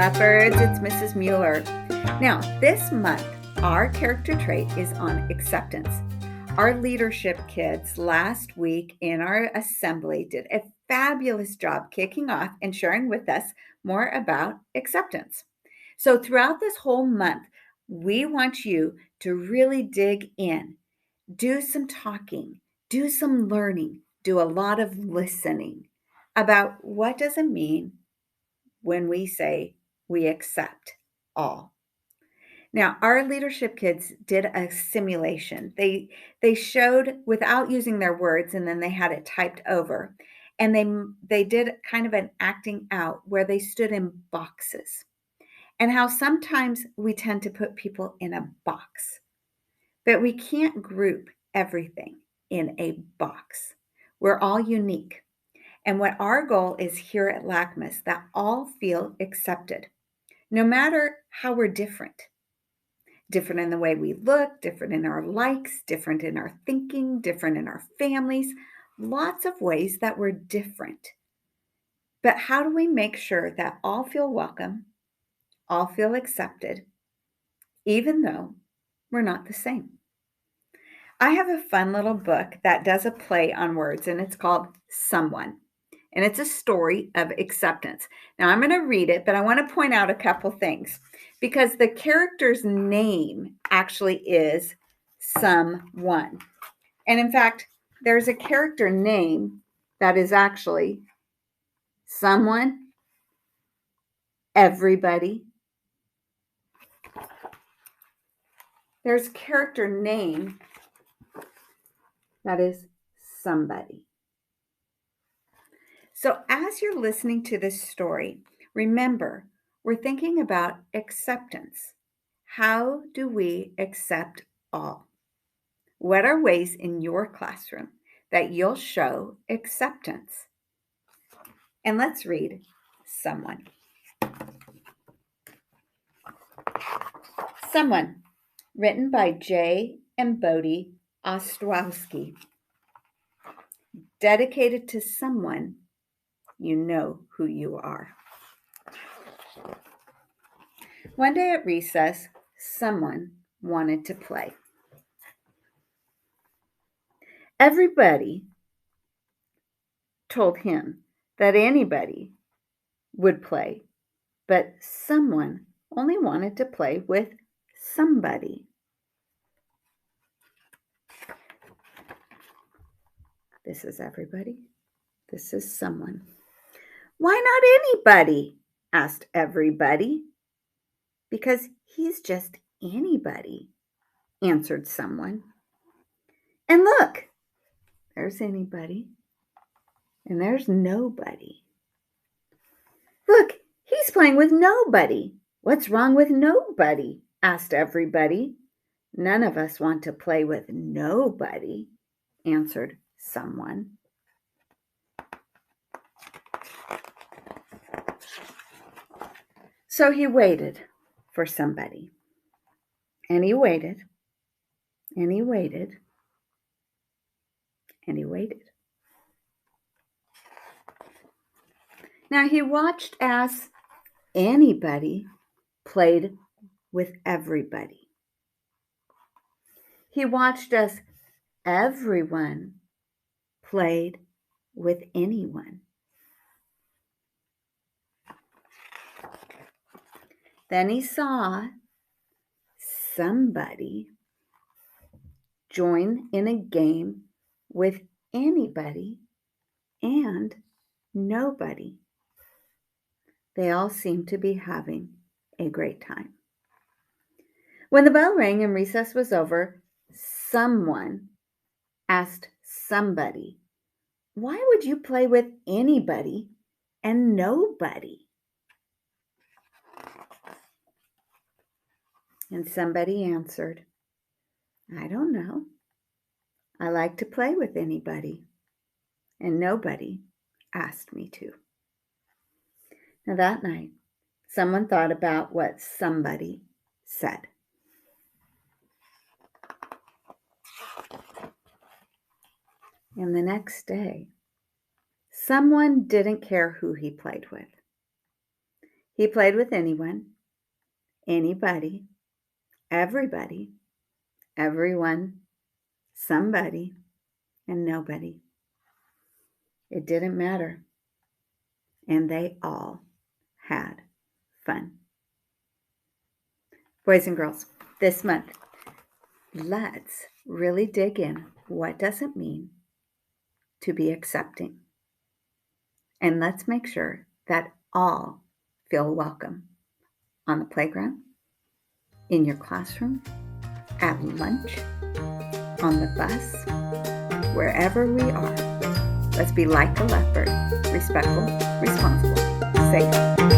Shepherds, it's Mrs. Mueller. Now, this month, our character trait is on acceptance. Our leadership kids last week in our assembly did a fabulous job kicking off and sharing with us more about acceptance. So, throughout this whole month, we want you to really dig in, do some talking, do some learning, do a lot of listening about what does it mean when we say we accept all. Now, our leadership kids did a simulation. They showed without using their words, and then they had it typed over. And they did kind of an acting out where they stood in boxes. And how sometimes we tend to put people in a box, but we can't group everything in a box. We're all unique. And what our goal is here at LACMAS, that all feel accepted, no matter how we're different. Different in the way we look, different in our likes, different in our thinking, different in our families, lots of ways that we're different. But how do we make sure that all feel welcome, all feel accepted, even though we're not the same? I have a fun little book that does a play on words, and it's called Someone. And it's a story of acceptance. Now, I'm going to read it, but I want to point out a couple things because the character's name actually is Someone. And in fact, there's a character name that is actually Someone, Everybody. There's character name that is Somebody. So as you're listening to this story, remember, we're thinking about acceptance. How do we accept all? What are ways in your classroom that you'll show acceptance? And let's read Someone. Someone, written by J. and Bodie Ostrowski. Dedicated to someone you know who you are. One day at recess, someone wanted to play. Everybody told him that anybody would play, but someone only wanted to play with somebody. This is everybody. This is someone. Why not anybody? Asked everybody. Because he's just anybody, answered someone. And look, there's anybody, and there's nobody. Look, he's playing with nobody. What's wrong with nobody? Asked everybody. None of us want to play with nobody, answered someone. So he waited for somebody. And he waited, and he waited, and he waited. Now he watched as anybody played with everybody. He watched as everyone played with anyone. Then he saw somebody join in a game with anybody and nobody. They all seemed to be having a great time. When the bell rang and recess was over, someone asked somebody, "Why would you play with anybody and nobody?" And somebody answered, "I don't know. I like to play with anybody, and nobody asked me to." Now that night, someone thought about what somebody said. And the next day, someone didn't care who he played with. He played with anyone, anybody, everybody, everyone, somebody, and nobody. It didn't matter. And they all had fun. Boys and girls, this month, let's really dig in. What does it mean to be accepting? And let's make sure that all feel welcome on the playground, in your classroom, at lunch, on the bus, wherever we are. Let's be like the leopard, respectful, responsible, safe,